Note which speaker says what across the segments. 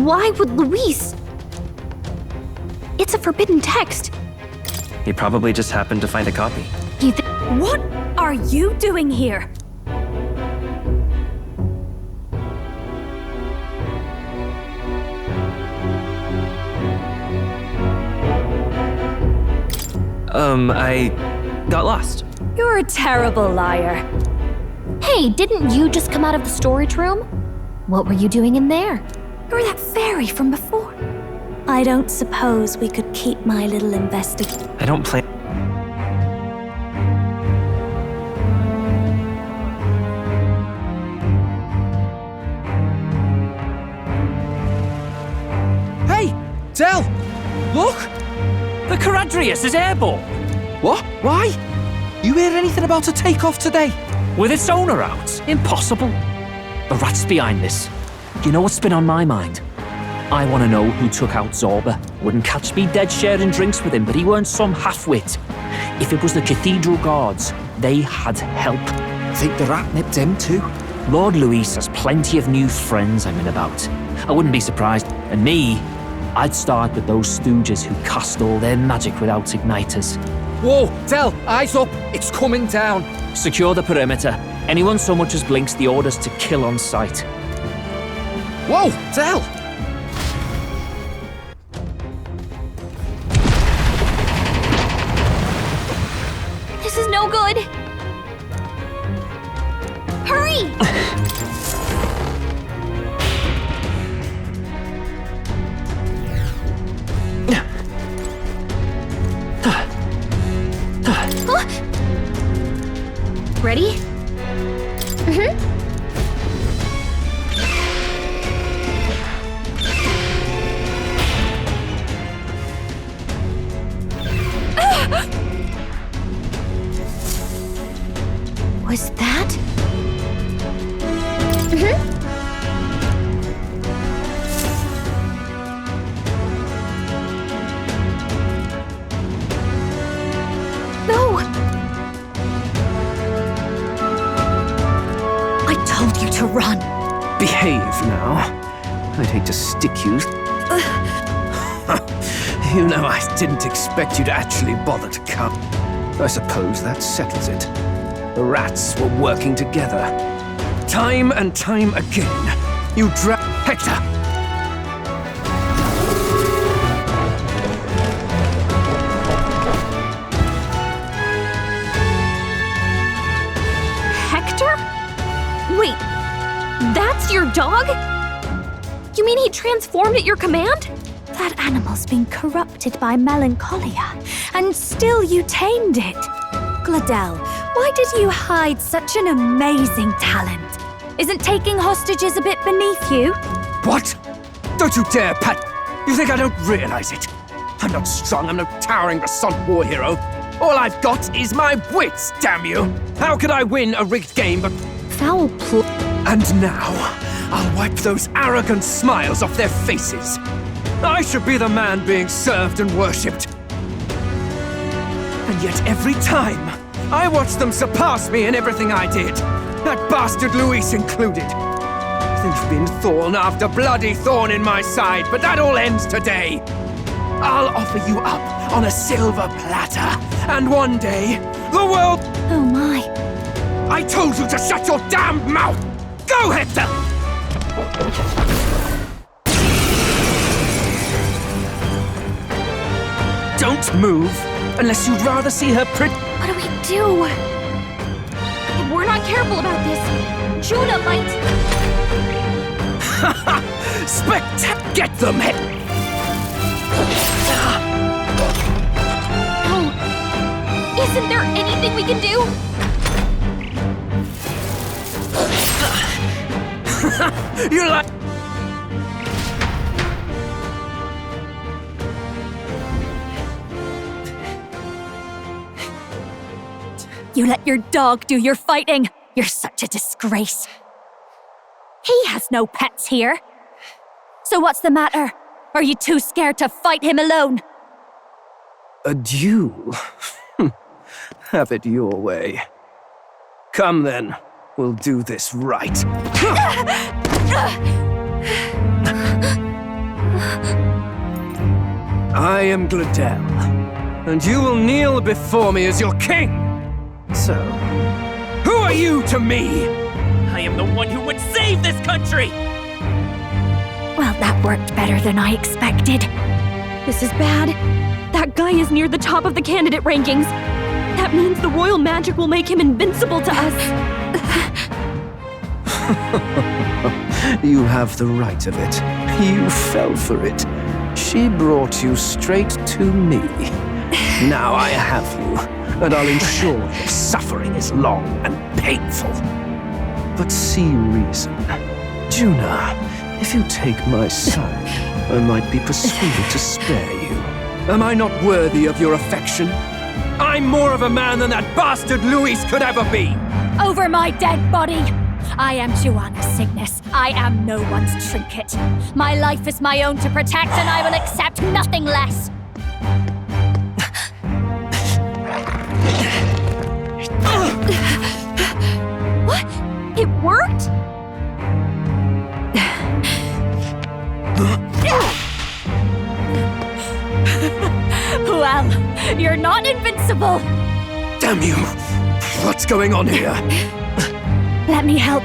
Speaker 1: Why would Luis? It's a forbidden text.
Speaker 2: He probably just happened to find a copy.
Speaker 1: What are you doing here?
Speaker 2: I got lost.
Speaker 1: You're a terrible liar. Hey, didn't you just come out of the storage room? What were you doing in there? You're that fairy from before. I don't suppose we could keep my little investigation.
Speaker 2: I don't plan.
Speaker 3: Hey! Del! Look!
Speaker 4: The Caradrius is airborne!
Speaker 3: What? Why? You hear anything about a takeoff today?
Speaker 4: With its owner out? Impossible. The rat's behind this. You know what's been on my mind? I want to know who took out Zorba. Wouldn't catch me dead sharing drinks with him, but he weren't some half-wit. If it was the Cathedral Guards, they had help.
Speaker 3: Think the rat nipped him too?
Speaker 4: Lord Luis has plenty of new friends I'm in about. I wouldn't be surprised. And me, I'd start with those stooges who cast all their magic without igniters.
Speaker 3: Whoa! Del, eyes up! It's coming down!
Speaker 4: Secure the perimeter. Anyone so much as blinks, the orders to kill on sight.
Speaker 3: Whoa! Del!
Speaker 1: This is no good. Hurry! Ready? Was that? No! I told you to run.
Speaker 5: Behave now. I'd hate to stick you. You know, I didn't expect you to actually bother to come. I suppose that settles it. The rats were working together. Time and time again, you Hector!
Speaker 1: Hector? Wait, that's your dog? You mean he transformed at your command? That animal's been corrupted by melancholia, and still you tamed it. Gladel, why did you hide such an amazing talent? Isn't taking hostages a bit beneath you?
Speaker 5: What? Don't you dare, Pat! You think I don't realize it? I'm not strong, I'm no towering Basant war hero. All I've got is my wits, damn you! How could I win a rigged game but...
Speaker 1: Foul play.
Speaker 5: And now, I'll wipe those arrogant smiles off their faces. I should be the man being served and worshipped. And yet every time, I watch them surpass me in everything I did. That bastard Luis included. There's been thorn after bloody thorn in my side, but that all ends today. I'll offer you up on a silver platter, and one day, the world...
Speaker 1: Oh my.
Speaker 5: I told you to shut your damn mouth! Go, Hector! Don't move, unless you'd rather see her
Speaker 1: What do we do? If we're not careful about this, Judah might...
Speaker 5: Get them, Hector!
Speaker 1: No. Isn't there anything we can do?
Speaker 5: You're like...
Speaker 1: You let your dog do your fighting. You're such a disgrace. He has no pets here. So what's the matter? Are you too scared to fight him alone?
Speaker 5: A duel? Have it your way. Come then, we'll do this right. I am Gladel, and you will kneel before me as your king. So, who are you to me?
Speaker 4: I am the one who would save this country!
Speaker 1: Well, that worked better than I expected. This is bad. That guy is near the top of the candidate rankings. That means the royal magic will make him invincible to us.
Speaker 3: You have the right of it. You fell for it. She brought you straight to me. Now I have you, and I'll ensure your suffering is long and painful. But see reason. Juna, if you take my side, I might be persuaded to spare you.
Speaker 5: Am I not worthy of your affection? I'm more of a man than that bastard Luis could ever be!
Speaker 1: Over my dead body! I am Juana's Cygnus. I am no one's trinket. My life is my own to protect, and I will accept nothing less. What? It worked? Well, you're not invincible.
Speaker 5: Damn you! What's going on here?
Speaker 1: Let me help.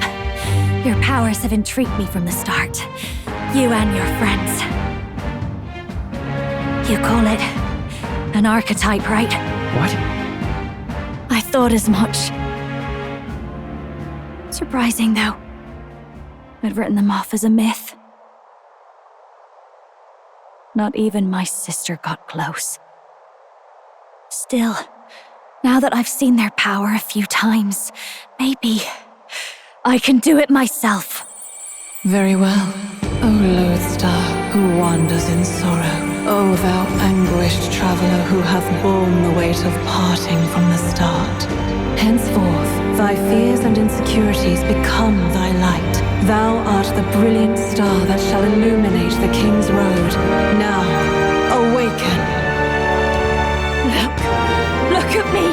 Speaker 1: Your powers have intrigued me from the start. You and your friends. You call it an archetype, right?
Speaker 2: What?
Speaker 1: I thought as much. Surprising, though. I'd written them off as a myth. Not even my sister got close. Still, now that I've seen their power a few times, maybe I can do it myself.
Speaker 6: Very well, O Lodestar, who wanders in sorrow. O thou anguished traveler who hath borne the weight of parting from the start. Henceforth, thy fears and insecurities become thy light. Thou art the brilliant star that shall illuminate the King's Road. Now, awaken.
Speaker 1: Look at me!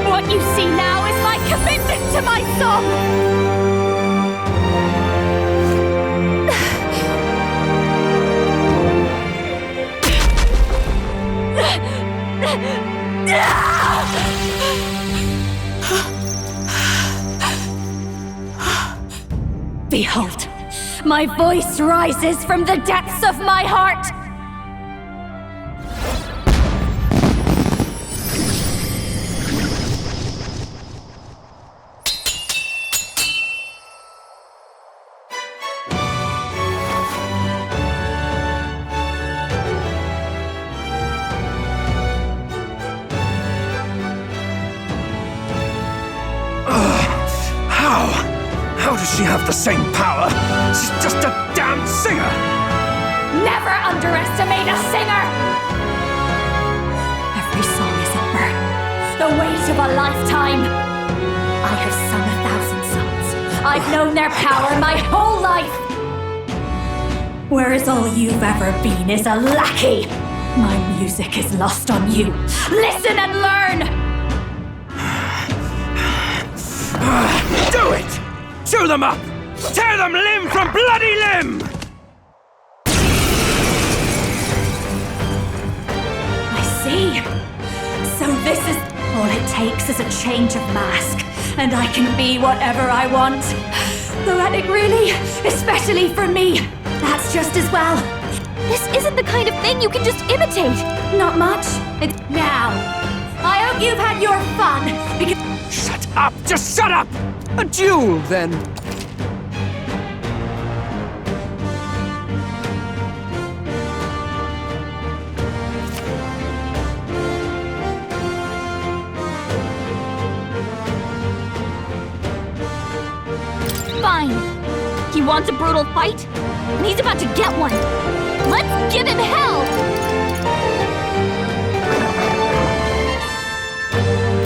Speaker 1: What you see now is my commitment to my song! Behold, my voice rises from the depths of my heart!
Speaker 5: How does she have the same power? She's just a damn singer!
Speaker 1: Never underestimate a singer! Every song is a burden, the weight of a lifetime. I have sung 1,000 songs. I've known their power my whole life. Whereas all you've ever been is a lackey. My music is lost on you. Listen and learn!
Speaker 5: Do it! Chew them up! Tear them limb from bloody limb!
Speaker 1: I see. So this is... all it takes is a change of mask, and I can be whatever I want. Poetic, really? Especially for me. That's just as well. This isn't the kind of thing you can just imitate. Not much. Now, I hope you've had your fun, because...
Speaker 5: Shut up! Just shut up! A duel, then.
Speaker 1: Fine. He wants a brutal fight, and he's about to get one. Let's give him hell!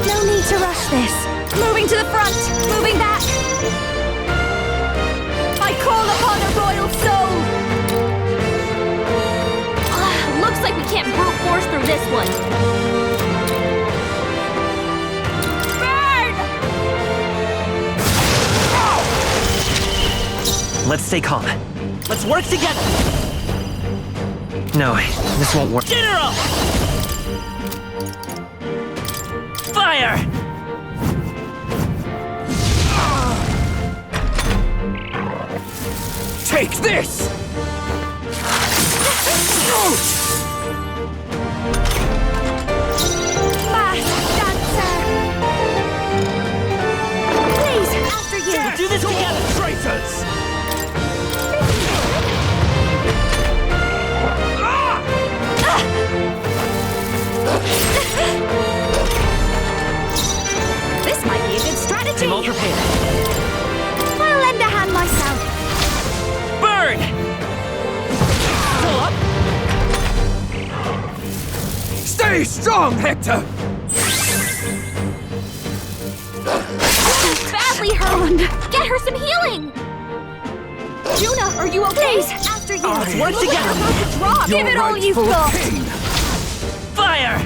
Speaker 1: No need to rush this. Moving to the front, moving back. I call upon the royal soul. Looks like we can't brute force through this one.
Speaker 2: Let's stay calm. Let's work together! No, this won't work.
Speaker 4: General! Fire!
Speaker 5: Take this!
Speaker 1: Please, after you!
Speaker 5: Death
Speaker 4: do this
Speaker 5: to all
Speaker 4: together.
Speaker 5: traitors!
Speaker 1: This might be a good strategy!
Speaker 4: I'm all prepared.
Speaker 1: I'll lend a hand myself.
Speaker 4: Burn! Pull up.
Speaker 5: Stay strong, Hector!
Speaker 1: She's badly hurt. Get her some healing! Juna, are you okay? Please, after you!
Speaker 5: Let's
Speaker 4: work together.
Speaker 1: Drop. Give it all you've got!
Speaker 5: King.
Speaker 4: Fire!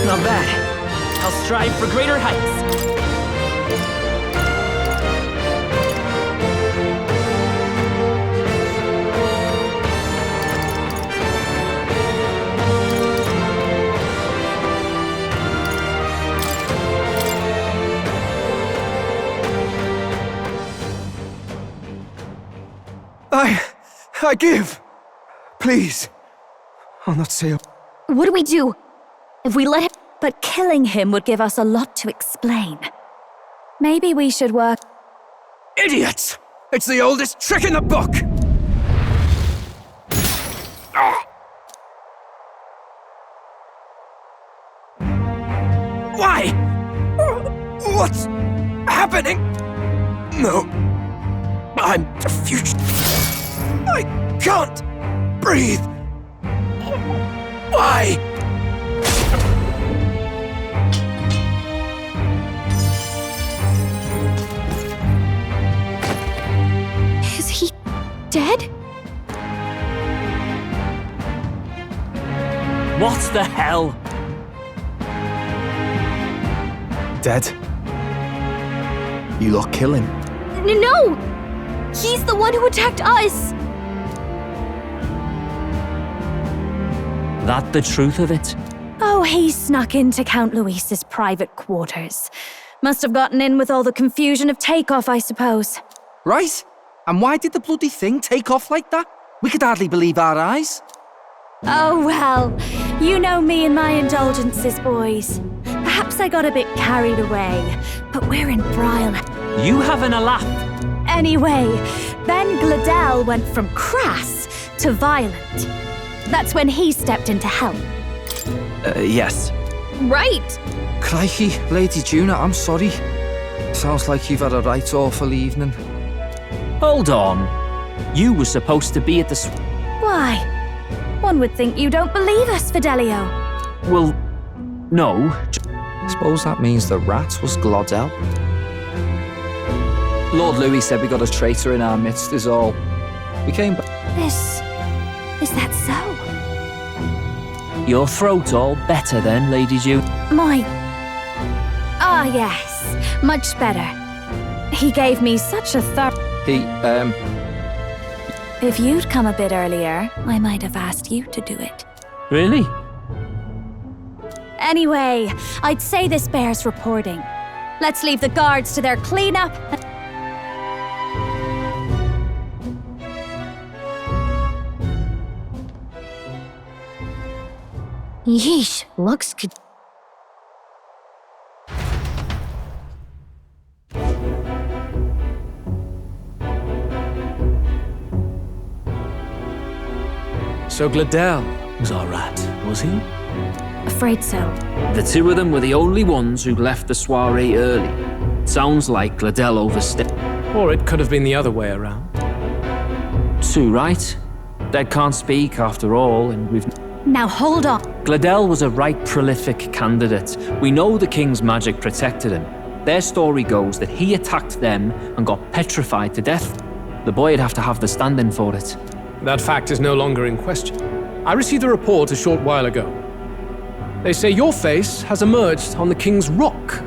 Speaker 4: Not bad. I'll strive for greater heights.
Speaker 5: I give. Please. I'll not say a...
Speaker 1: What do we do? If we let him... But killing him would give us a lot to explain. Maybe we should work...
Speaker 5: Idiots! It's the oldest trick in the book! Why? What's happening? No. I'm confused. I can't breathe. Why?
Speaker 1: Is he dead?
Speaker 4: What the hell?
Speaker 3: Dead? You lot kill him.
Speaker 1: No! He's the one who attacked us!
Speaker 4: That the truth of it?
Speaker 1: Oh, he snuck into Count Luis's private quarters. Must have gotten in with all the confusion of takeoff, I suppose.
Speaker 7: Right? And why did the bloody thing take off like that? We could hardly believe our eyes.
Speaker 1: Oh, well, you know me and my indulgences, boys. Perhaps I got a bit carried away, but we're in Bryle.
Speaker 4: You having a laugh?
Speaker 1: Anyway, then Gladel went from crass to violent. That's when he stepped in to help.
Speaker 2: Yes.
Speaker 1: Right!
Speaker 7: Crikey, Lady Juna, I'm sorry. Sounds like you've had a right awful evening.
Speaker 4: Hold on. You were supposed to be at the
Speaker 1: Why? One would think you don't believe us, Fidelio.
Speaker 4: Well, no.
Speaker 7: Suppose that means the rat was Glodell. Lord Louis said we got a traitor in our midst is all. We came back.
Speaker 1: Is that so?
Speaker 4: Your throat all better then, Lady June?
Speaker 1: Ah, yes. Much better. He gave me such a If you'd come a bit earlier, I might have asked you to do it.
Speaker 4: Really?
Speaker 1: Anyway, I'd say this bears reporting. Let's leave the guards to their cleanup. Yeesh, looks good.
Speaker 5: So Gladel
Speaker 4: Was all right, was he?
Speaker 1: Afraid so.
Speaker 4: The two of them were the only ones who left the soiree early. Sounds like Gladel overstepped.
Speaker 8: Or it could have been the other way around.
Speaker 4: Too right. Dead can't speak after all, and we've...
Speaker 1: Now hold on.
Speaker 4: Gladel was a right prolific candidate. We know the king's magic protected him. Their story goes that he attacked them and got petrified to death. The boy'd have to have the stand-in for it.
Speaker 8: That fact is no longer in question. I received a report a short while ago. They say your face has emerged on the King's Rock.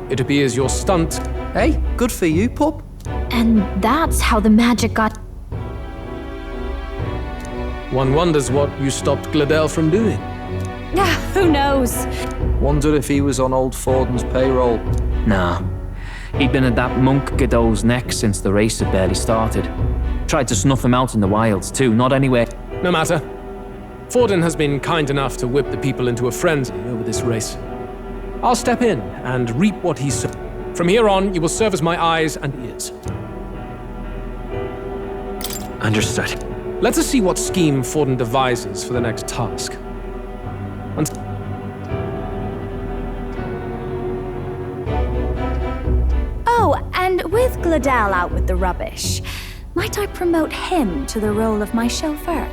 Speaker 8: It appears your stunt.
Speaker 7: Hey, good for you, pup.
Speaker 1: And that's how the magic got.
Speaker 8: One wonders what you stopped Gladel from doing.
Speaker 1: Who knows?
Speaker 7: Wonder if he was on old Forden's payroll.
Speaker 4: Nah. He'd been at that monk Godot's neck since the race had barely started. Tried to snuff him out in the wilds too, not anywhere.
Speaker 8: No matter. Forden has been kind enough to whip the people into a frenzy over this race. I'll step in and reap what he sowed. From here on, you will serve as my eyes and ears.
Speaker 2: Understood.
Speaker 8: Let us see what scheme Forden devises for the next task.
Speaker 1: Oh, and with Gladel out with the rubbish, might I promote him to the role of my chauffeur?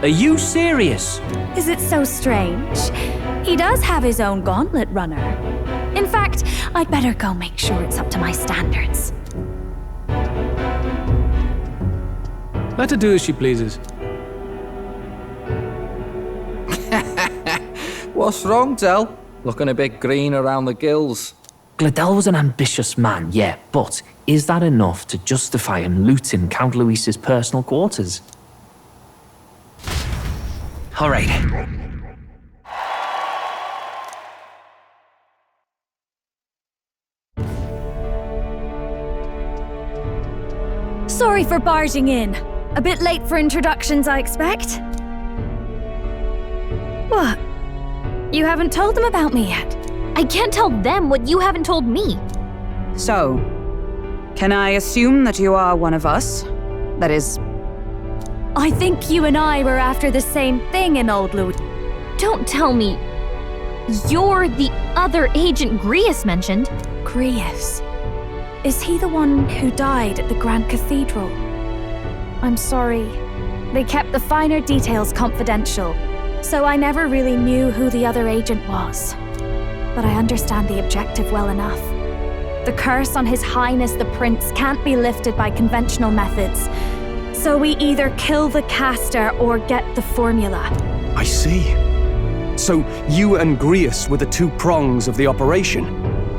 Speaker 4: Are you serious?
Speaker 1: Is it so strange? He does have his own gauntlet runner. In fact, I'd better go make sure it's up to my standards.
Speaker 8: Let her do as she pleases.
Speaker 7: What's wrong, Del? Looking a bit green around the gills.
Speaker 4: Gladel was an ambitious man, yeah, but is that enough to justify him looting Count Luis's personal quarters?
Speaker 2: All right.
Speaker 1: Sorry for barging in. A bit late for introductions, I expect. What? You haven't told them about me yet?
Speaker 9: I can't tell them what you haven't told me.
Speaker 10: So, can I assume that you are one of us? That is...
Speaker 1: I think you and I were after the same thing in Old Louis.
Speaker 9: Don't tell me. You're the other agent Grius mentioned.
Speaker 1: Grius. Is he the one who died at the Grand Cathedral? I'm sorry. They kept the finer details confidential, so I never really knew who the other agent was. But I understand the objective well enough. The curse on His Highness the Prince can't be lifted by conventional methods, so we either kill the caster or get the formula.
Speaker 3: I see. So you and Grius were the two prongs of the operation.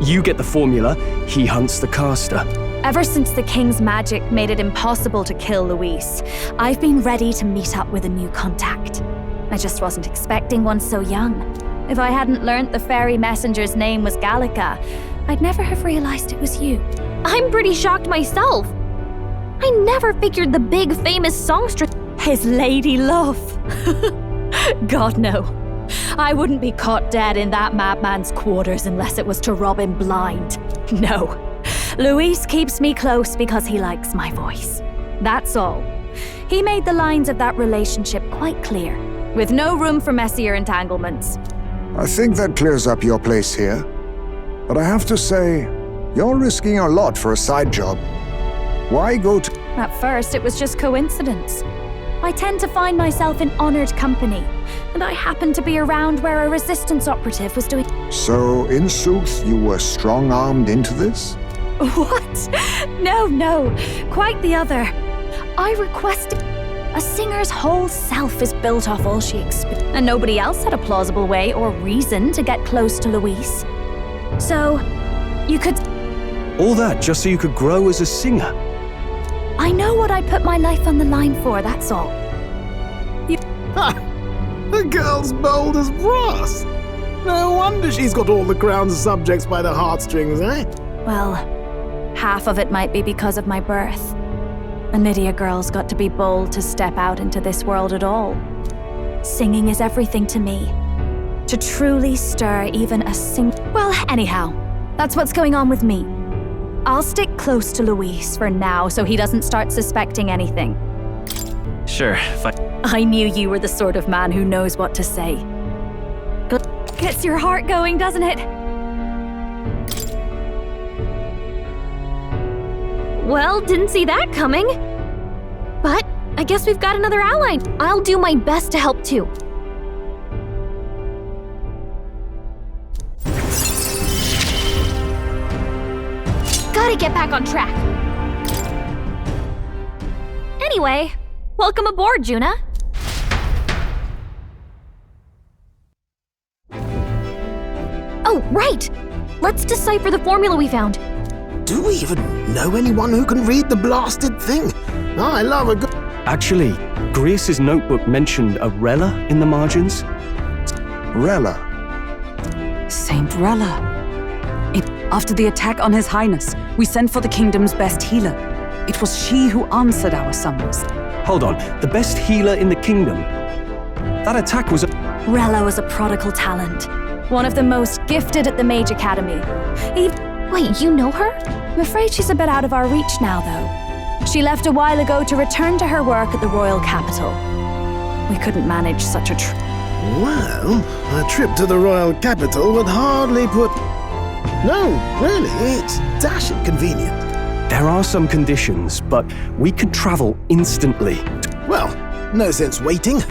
Speaker 3: You get the formula, he hunts the caster.
Speaker 1: Ever since the King's magic made it impossible to kill Luis, I've been ready to meet up with a new contact. I just wasn't expecting one so young. If I hadn't learnt the fairy messenger's name was Gallica, I'd never have realized it was you.
Speaker 9: I'm pretty shocked myself. I never figured the big famous songstress.
Speaker 1: His lady love. God, no. I wouldn't be caught dead in that madman's quarters unless it was to rob him blind. No. Luis keeps me close because he likes my voice. That's all. He made the lines of that relationship quite clear, with no room for messier entanglements.
Speaker 11: I think that clears up your place here. But I have to say, you're risking a lot for a side job. Why go to...
Speaker 1: At first, it was just coincidence. I tend to find myself in honored company, and I happened to be around where a resistance operative was doing...
Speaker 11: So, in sooth, you were strong-armed into this?
Speaker 1: What? No. Quite the other. I requested... A singer's whole self is built off all she experienced, and nobody else had a plausible way or reason to get close to Luis. So, you could...
Speaker 3: All that just so you could grow as a singer?
Speaker 1: I know what I put my life on the line for, that's all.
Speaker 12: The girl's bold as brass. No wonder she's got all the crown's subjects by the heartstrings, eh?
Speaker 1: Well, half of it might be because of my birth. A Nydia girl's got to be bold to step out into this world at all. Singing is everything to me. To truly stir even a Well, anyhow, that's what's going on with me. I'll stick close to Luis for now so he doesn't start suspecting anything.
Speaker 2: Sure, fine.
Speaker 1: I knew you were the sort of man who knows what to say. Gets your heart going, doesn't it?
Speaker 9: Well, didn't see that coming. But I guess we've got another ally. I'll do my best to help too. Gotta get back on track. Anyway, welcome aboard, Juna. Right! Let's decipher the formula we found.
Speaker 12: Do we even know anyone who can read the blasted thing? I love a good...
Speaker 13: Actually, Grace's notebook mentioned a Rella in the margins.
Speaker 11: Rella.
Speaker 10: Saint Rella. After the attack on His Highness, we sent for the kingdom's best healer. It was she who answered our summons.
Speaker 13: Hold on, the best healer in the kingdom? That attack was
Speaker 1: Rella was a prodigal talent. One of the most gifted at the Mage Academy.
Speaker 9: Wait, you know her?
Speaker 1: I'm afraid she's a bit out of our reach now, though. She left a while ago to return to her work at the royal capital. We couldn't manage such a
Speaker 12: Well, a trip to the royal capital would hardly put... No, really, it's dashing convenient.
Speaker 13: There are some conditions, but we can travel instantly.
Speaker 12: Well, no sense waiting.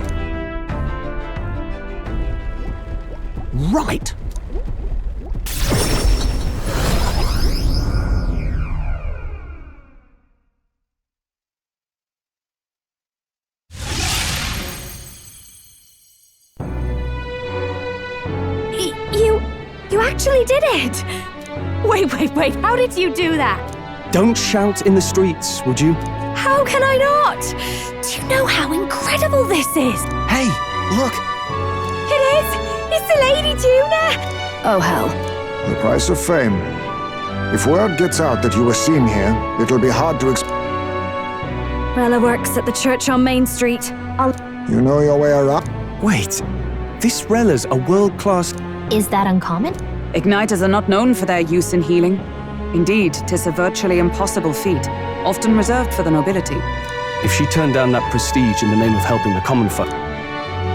Speaker 13: Right.
Speaker 1: You actually did it! Wait, how did you do that?
Speaker 13: Don't shout in the streets, would you?
Speaker 1: How can I not? Do you know how incredible this is?
Speaker 13: Hey, look!
Speaker 1: It is! It's the Lady Juna! Oh, hell.
Speaker 11: The price of fame. If word gets out that you were seen here, it'll be hard to
Speaker 1: Rella works at the church on Main Street.
Speaker 11: You know your way around?
Speaker 13: Wait, this Rella's a world-class...
Speaker 9: Is that uncommon?
Speaker 10: Igniters are not known for their use in healing. Indeed, 'tis a virtually impossible feat, often reserved for the nobility.
Speaker 13: If she turned down that prestige in the name of helping the common folk...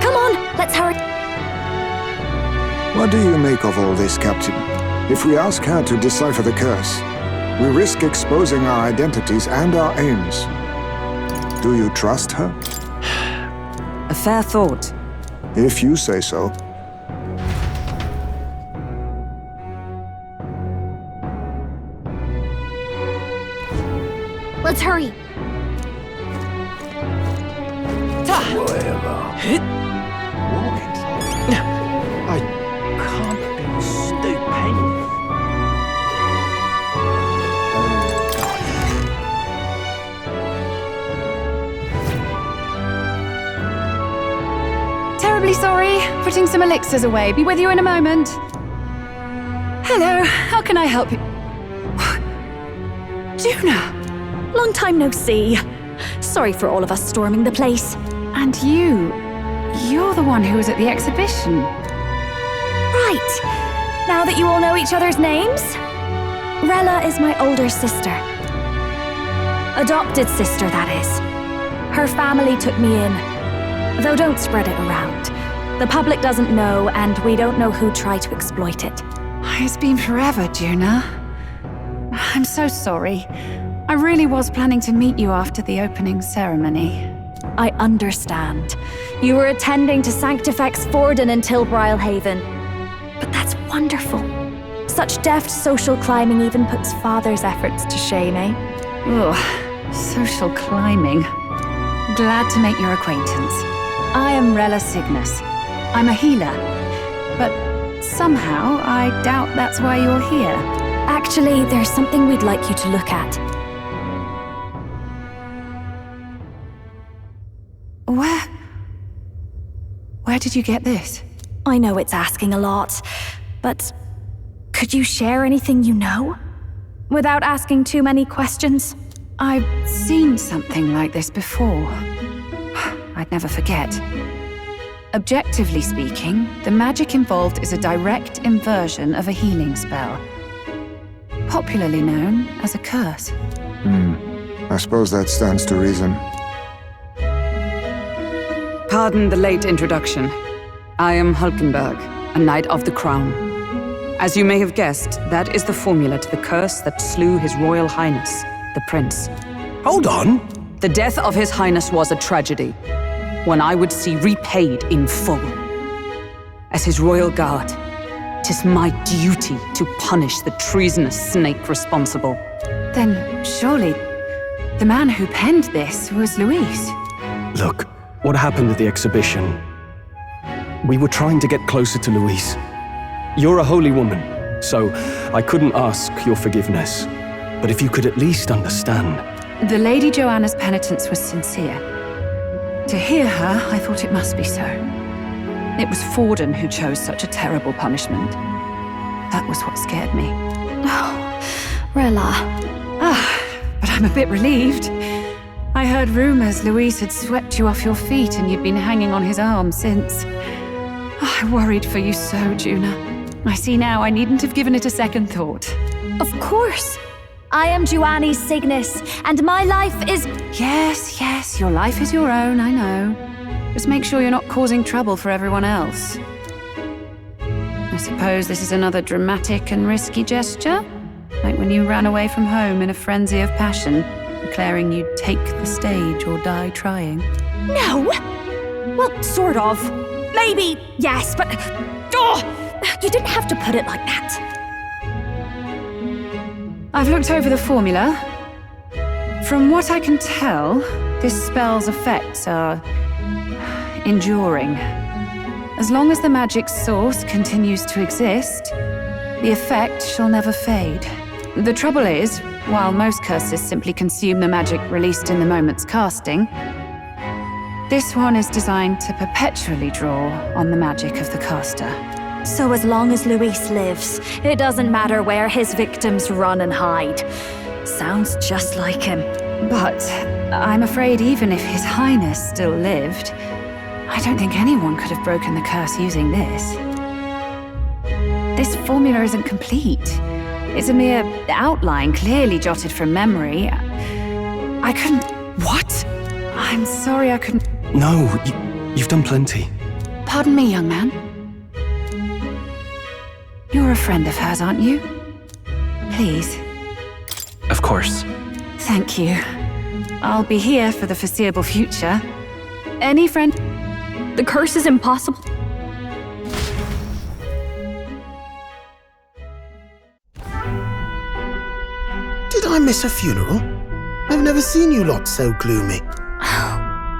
Speaker 1: Come on, let's hurry.
Speaker 11: What do you make of all this, Captain? If we ask her to decipher the curse, we risk exposing our identities and our aims. Do you trust her?
Speaker 10: A fair thought.
Speaker 11: If you say so.
Speaker 9: Let's hurry.
Speaker 3: I can't be stupid.
Speaker 14: Terribly sorry. Putting some elixirs away. Be with you in a moment. Hello, how can I help you? Juna!
Speaker 1: Long time no see. Sorry for all of us storming the place.
Speaker 14: And you're the one who was at the exhibition.
Speaker 1: Right. Now that you all know each other's names, Rella is my older sister. Adopted sister, that is. Her family took me in. Though don't spread it around. The public doesn't know, and we don't know who tried to exploit it.
Speaker 14: It's been forever, Juna. I'm so sorry. I really was planning to meet you after the opening ceremony.
Speaker 1: I understand. You were attending to Sanctifex Forden in Tilbrile Haven. But that's wonderful. Such deft social climbing even puts Father's efforts to shame, eh?
Speaker 14: Ugh, social climbing. Glad to make your acquaintance. I am Rella Cygnus. I'm a healer. But somehow, I doubt that's why you're here.
Speaker 1: Actually, there's something we'd like you to look at.
Speaker 14: Where did you get this?
Speaker 1: I know it's asking a lot, but could you share anything you know? Without asking too many questions?
Speaker 14: I've seen something like this before. I'd never forget. Objectively speaking, the magic involved is a direct inversion of a healing spell. Popularly known as a curse.
Speaker 11: I suppose that stands to reason.
Speaker 10: Pardon the late introduction. I am Hulkenberg, a Knight of the Crown. As you may have guessed, that is the formula to the curse that slew His Royal Highness, the Prince.
Speaker 13: Hold on!
Speaker 10: The death of His Highness was a tragedy, one I would see repaid in full. As His Royal Guard, 'tis my duty to punish the treasonous snake responsible.
Speaker 14: Then surely, the man who penned this was Luis.
Speaker 13: Look, what happened at the exhibition? We were trying to get closer to Louise. You're a holy woman. so I couldn't ask your forgiveness. But if you could at least understand.
Speaker 14: The Lady Joanna's penitence was sincere. To hear her, I thought it must be so. It was Forden who chose such a terrible punishment. That was what scared me.
Speaker 1: Oh, Rilla.
Speaker 14: But I'm a bit relieved. I heard rumors Luis had swept you off your feet and you'd been hanging on his arm since. I worried for you so, Juna. I see now I needn't have given it a second thought.
Speaker 1: Of course. I am Juani's Cygnus, and my life is...
Speaker 14: Yes, your life is your own, I know. Just make sure you're not causing trouble for everyone else. I suppose this is another dramatic and risky gesture? Like when you ran away from home in a frenzy of passion, declaring you'd take the stage or die trying.
Speaker 1: No! Well, sort of. Maybe, yes, but... Oh, you didn't have to put it like that.
Speaker 14: I've looked over the formula. From what I can tell, this spell's effects are enduring. As long as the magic source continues to exist, the effect shall never fade. The trouble is, while most curses simply consume the magic released in the moment's casting, this one is designed to perpetually draw on the magic of the caster.
Speaker 1: So as long as Luis lives, it doesn't matter where his victims run and hide. Sounds just like him.
Speaker 14: But I'm afraid even if His Highness still lived, I don't think anyone could have broken the curse using this. This formula isn't complete. It's a mere outline, clearly jotted from memory. I couldn't...
Speaker 13: What?
Speaker 14: I'm sorry I couldn't...
Speaker 13: No, you've done plenty.
Speaker 14: Pardon me, young man. You're a friend of hers, aren't you? Please.
Speaker 2: Of course.
Speaker 14: Thank you. I'll be here for the foreseeable future. Any friend...
Speaker 1: The curse is impossible.
Speaker 12: Did I miss a funeral? I've never seen you lot so gloomy.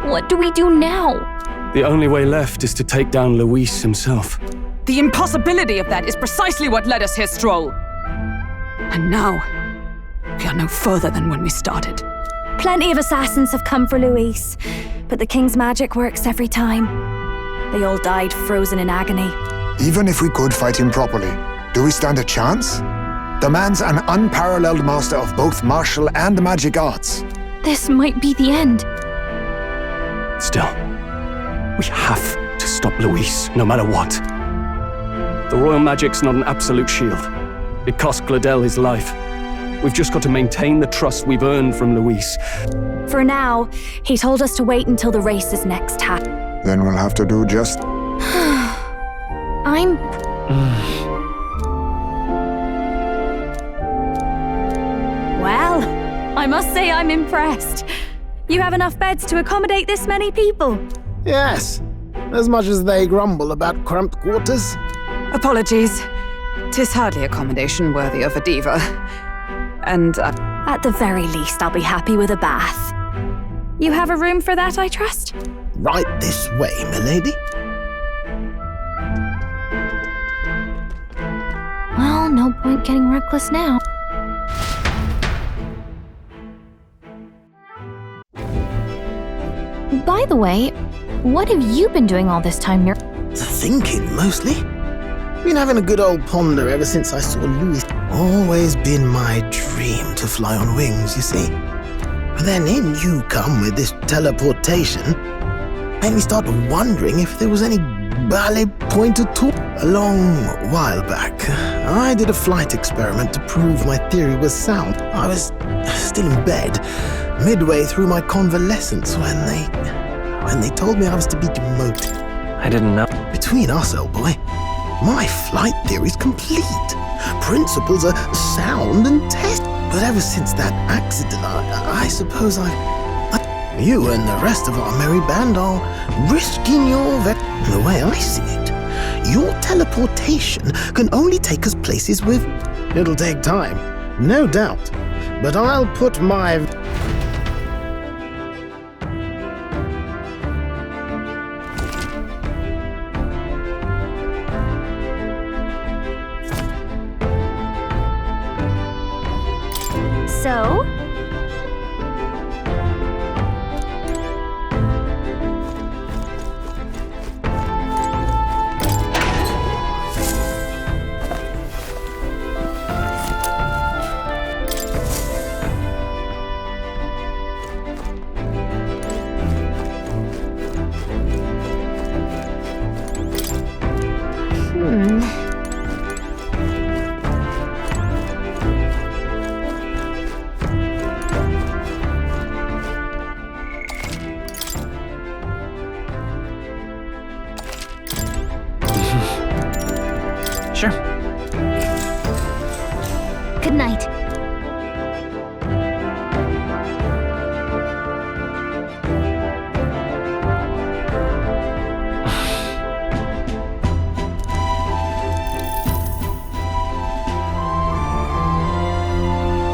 Speaker 1: What do we do now?
Speaker 13: The only way left is to take down Luis himself.
Speaker 10: The impossibility of that is precisely what led us here, Stroll. And now, we are no further than when we started.
Speaker 1: Plenty of assassins have come for Luis, but the king's magic works every time. They all died frozen in agony.
Speaker 11: Even if we could fight him properly, do we stand a chance? The man's an unparalleled master of both martial and magic arts.
Speaker 1: This might be the end.
Speaker 13: Still, we have to stop Luis, no matter what. The royal magic's not an absolute shield. It cost Gladel his life. We've just got to maintain the trust we've earned from Luis.
Speaker 1: For now, he told us to wait until the race's next happen.
Speaker 11: Then we'll have to do just...
Speaker 1: I'm... Well, I must say I'm impressed. You have enough beds to accommodate this many people?
Speaker 12: Yes, as much as they grumble about cramped quarters.
Speaker 10: Apologies. 'Tis hardly accommodation worthy of a diva. And,
Speaker 1: At the very least, I'll be happy with a bath. You have a room for that, I trust?
Speaker 12: Right this way, milady.
Speaker 1: Well, no point getting reckless now. By the way, what have you been doing all this time here?
Speaker 12: Thinking, mostly. Been having a good old ponder ever since I saw Louis. Always been my dream to fly on wings, you see. But then in you come with this teleportation. Made me start wondering if there was any ballet point at all. A long while back, I did a flight experiment to prove my theory was sound. I was still in bed, midway through my convalescence when they told me I was to be demoted.
Speaker 2: I didn't know.
Speaker 12: Between us, old boy, my flight theory's complete. Principles are sound and tested. But ever since that accident, I suppose you and the rest of our merry band are risking your The way I see it, your teleportation can only take us places with... It'll take time, no doubt. But I'll put my...
Speaker 9: So?
Speaker 2: Sure.
Speaker 9: Good night.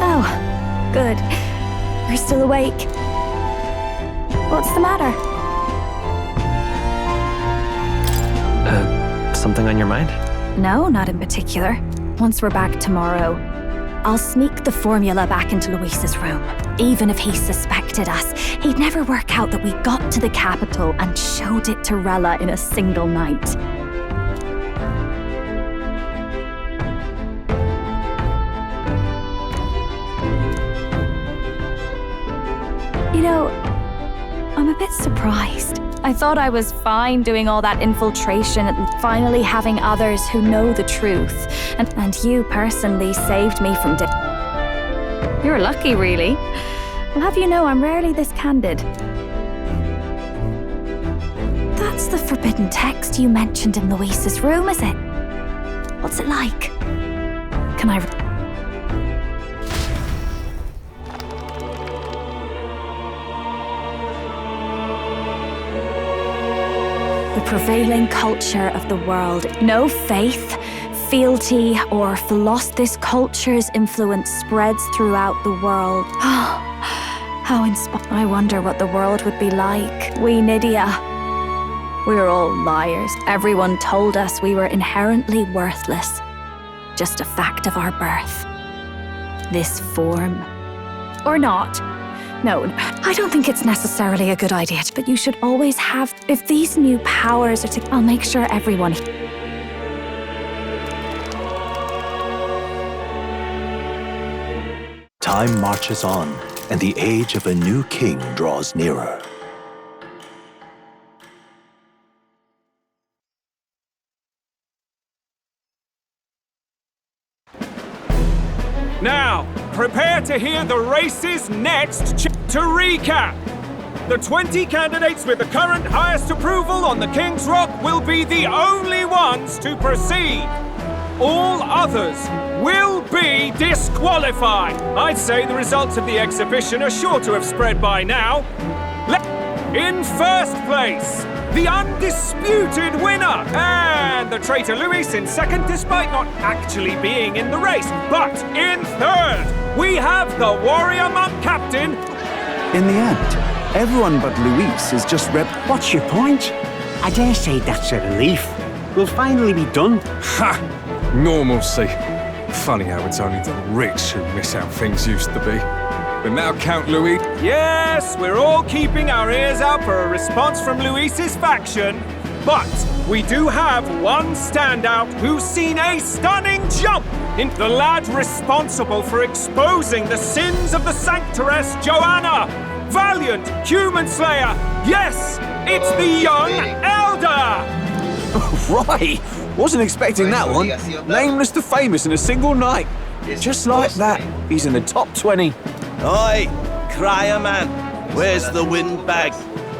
Speaker 1: Oh, good. You're still awake. What's the matter?
Speaker 2: Something on your mind?
Speaker 1: No, not in particular. Once we're back tomorrow, I'll sneak the formula back into Luis's room. Even if he suspected us, he'd never work out that we got to the capital and showed it to Rella in a single night. You know, I'm a bit surprised. I thought I was fine doing all that infiltration and finally having others who know the truth. And you personally saved me from You're lucky, really. I'll have you know I'm rarely this candid. That's the forbidden text you mentioned in Luis's room, is it? What's it like? Can I... The prevailing culture of the world. No faith, fealty, or philosophy. This culture's influence spreads throughout the world. How inspiring. I wonder what the world would be like. We Nydia. We're all liars. Everyone told us we were inherently worthless. Just a fact of our birth. This form. Or not. No, I don't think it's necessarily a good idea, but you should always have... If these new powers are to... I'll make sure everyone...
Speaker 15: Time marches on, and the age of a new king draws nearer.
Speaker 16: Now, prepare to hear the race's next to recap. The 20 candidates with the current highest approval on the King's Rock will be the only ones to proceed. All others will be disqualified. I'd say the results of the exhibition are sure to have spread by now. In first place, the undisputed winner, and the traitor Luis in second, despite not actually being in the race. But in third, we have the warrior monk captain.
Speaker 17: In the end, everyone but Luis is just
Speaker 18: What's your point? I dare say that's a relief. We'll finally be done.
Speaker 5: Ha! Normalcy. Funny how it's only the rich who miss how things used to be. But now Count Louis...
Speaker 16: Yes, we're all keeping our ears out for a response from Luis's faction. But we do have one standout who's seen a stunning jump in the lad responsible for exposing the sins of the Sanctoress Joanna. Valiant human slayer. Yes, it's the young elder.
Speaker 7: Right, wasn't expecting that one. Nameless to famous in a single night. Just like that, he's in the top 20.
Speaker 19: Oi, crier man, where's the windbag?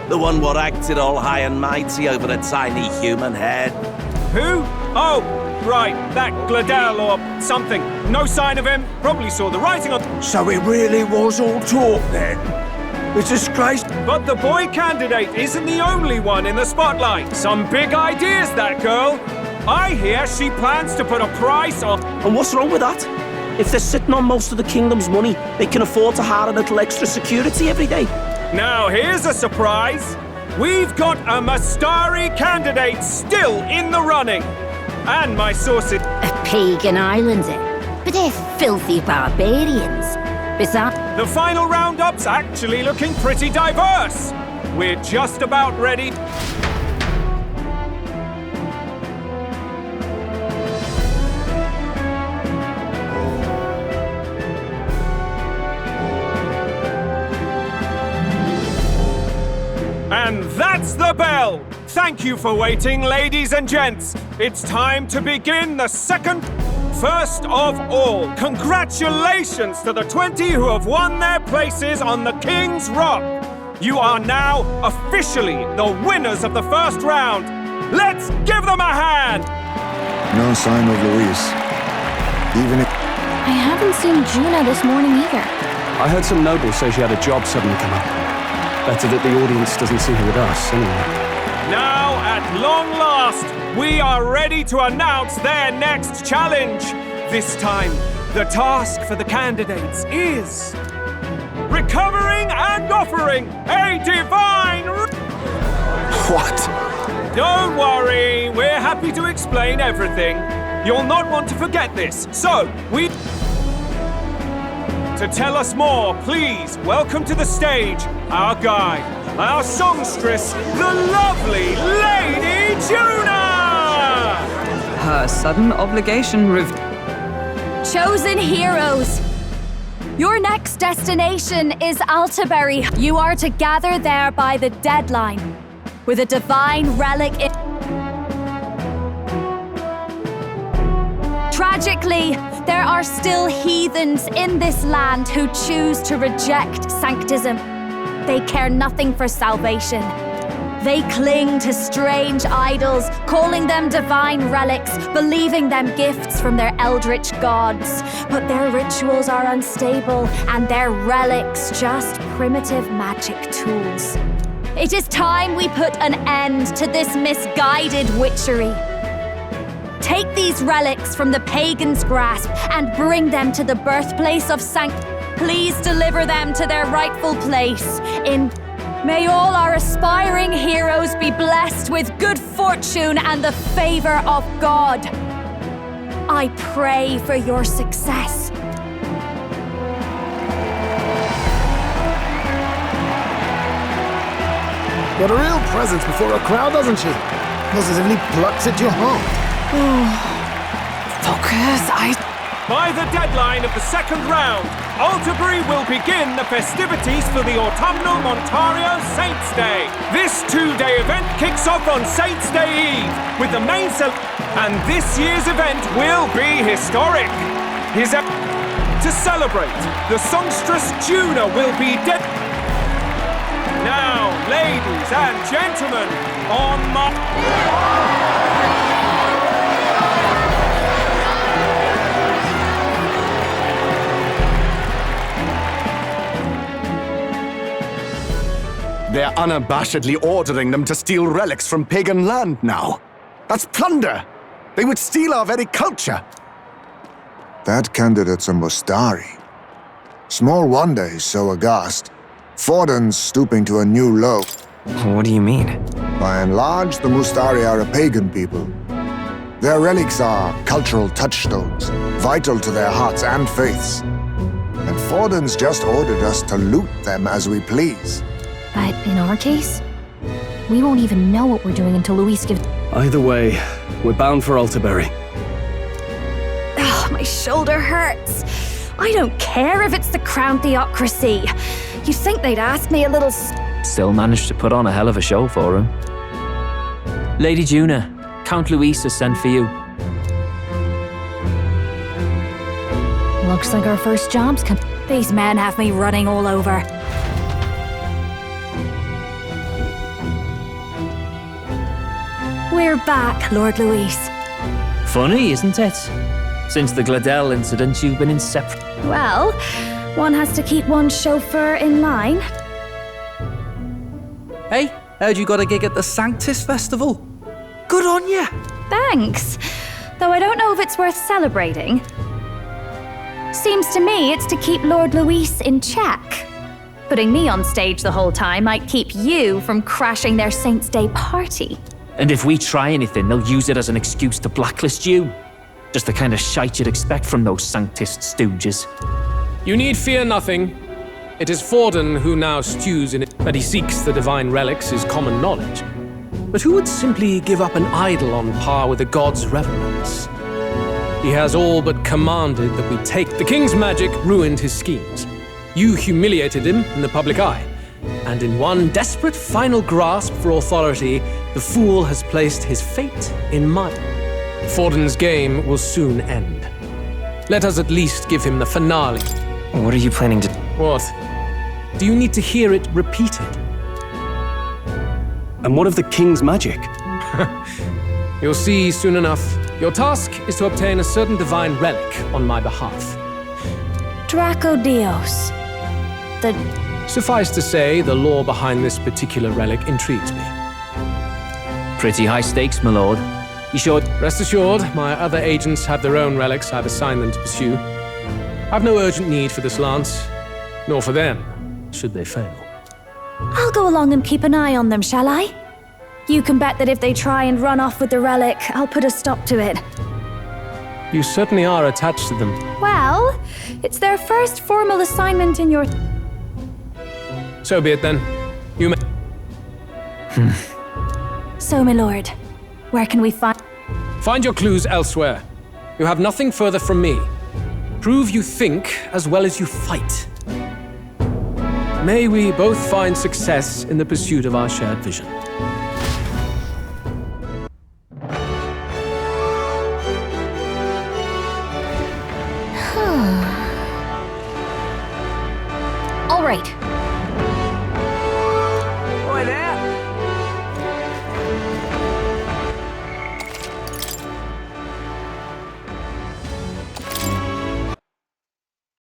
Speaker 19: The one what acted all high and mighty over a tiny human head.
Speaker 16: Who? Oh, right, that Gladel or something. No sign of him, probably saw the writing on...
Speaker 19: So it really was all talk then? It's a disgrace.
Speaker 16: But the boy candidate isn't the only one in the spotlight. Some big ideas, that girl. I hear she plans to put a price on...
Speaker 18: And what's wrong with that? If they're sitting on most of the kingdom's money, they can afford to hire a little extra security every day.
Speaker 16: Now, here's a surprise. We've got a Mastari candidate still in the running. And my sources...
Speaker 20: A pagan island, but they're filthy barbarians.
Speaker 9: Besides,
Speaker 16: The final roundup's actually looking pretty diverse. We're just about ready. And that's the bell! Thank you for waiting, ladies and gents. It's time to begin the second. First of all, congratulations to the 20 who have won their places on the King's Rock. You are now officially the winners of the first round. Let's give them a hand!
Speaker 11: No sign of Luis. Even if...
Speaker 1: I haven't seen Juna this morning either.
Speaker 13: I heard some nobles say she had a job suddenly come up. Better that the audience doesn't see her with us, anyway.
Speaker 16: Now, at long last, we are ready to announce their next challenge. This time, the task for the candidates is recovering and offering a divine...
Speaker 7: What?
Speaker 16: Don't worry, we're happy to explain everything. You'll not want to forget this, so To tell us more, please welcome to the stage our guide, our songstress, the lovely Lady Juna!
Speaker 10: Her sudden obligation
Speaker 1: Chosen heroes! Your next destination is Altaberry. You are to gather there by the deadline, with a divine relic in... Tragically, there are still heathens in this land who choose to reject sanctism. They care nothing for salvation. They cling to strange idols, calling them divine relics, believing them gifts from their eldritch gods. But their rituals are unstable, and their relics just primitive magic tools. It is time we put an end to this misguided witchery. Take these relics from the pagan's grasp and bring them to the birthplace of Please deliver them to their rightful place in... May all our aspiring heroes be blessed with good fortune and the favor of God. I pray for your success.
Speaker 12: Got a real presence before a crowd, doesn't she? Positively plucks at your heart.
Speaker 10: Focus,
Speaker 16: By the deadline of the second round, Altaberry will begin the festivities for the autumnal Montario Saints' Day. This two-day event kicks off on Saints' Day Eve with the main and this year's event will be historic. To celebrate, the songstress Juna will be Now, ladies and gentlemen, on
Speaker 7: They're unabashedly ordering them to steal relics from pagan land now. That's plunder! They would steal our very culture!
Speaker 11: That candidate's a Mustari. Small wonder he's so aghast. Forden's stooping to a new low.
Speaker 2: What do you mean?
Speaker 11: By and large, the Mustari are a pagan people. Their relics are cultural touchstones, vital to their hearts and faiths. And Forden's just ordered us to loot them as we please.
Speaker 1: But in our case, we won't even know what we're doing until Luis gives...
Speaker 13: Either way, we're bound for Altaberry.
Speaker 1: Oh, my shoulder hurts. I don't care if it's the Crown Theocracy. You'd think they'd ask me a little...
Speaker 4: Still managed to put on a hell of a show for him. Lady Juna, Count Luis has sent for you.
Speaker 1: Looks like our first job's come. These men have me running all over. We're back, Lord Luis.
Speaker 4: Funny, isn't it? Since the Gladel incident, you've been inseparable.
Speaker 1: Well, one has to keep one's chauffeur in line.
Speaker 20: Hey, heard you got a gig at the Sanctus Festival. Good on ya!
Speaker 1: Thanks. Though I don't know if it's worth celebrating. Seems to me it's to keep Lord Luis in check. Putting me on stage the whole time might keep you from crashing their Saints' Day party.
Speaker 4: And if we try anything, they'll use it as an excuse to blacklist you. Just the kind of shite you'd expect from those Sanctist stooges.
Speaker 8: You need fear nothing. It is Forden who now stews in it. That he seeks the divine relics is common knowledge. But who would simply give up an idol on par with a god's reverence? He has all but commanded that we take. The king's magic ruined his schemes. You humiliated him in the public eye. And in one desperate final grasp for authority, the fool has placed his fate in mine. Forden's game will soon end. Let us at least give him the finale.
Speaker 2: What are you planning to...
Speaker 8: What? Do you need to hear it repeated?
Speaker 13: And what of the king's magic?
Speaker 8: You'll see soon enough. Your task is to obtain a certain divine relic on my behalf.
Speaker 1: Draco Dios.
Speaker 8: Suffice to say, the lore behind this particular relic intrigues me.
Speaker 4: Pretty high stakes, my lord. You sure?
Speaker 8: Rest assured, my other agents have their own relics I've assigned them to pursue. I've no urgent need for this lance, nor for them, should they fail.
Speaker 1: I'll go along and keep an eye on them, shall I? You can bet that if they try and run off with the relic, I'll put a stop to it.
Speaker 8: You certainly are attached to them.
Speaker 1: Well, it's their first formal assignment in your...
Speaker 8: So be it then. You may...
Speaker 1: So, my lord, where can we find...
Speaker 8: Find your clues elsewhere. You have nothing further from me. Prove you think as well as you fight. May we both find success in the pursuit of our shared vision.
Speaker 9: All right.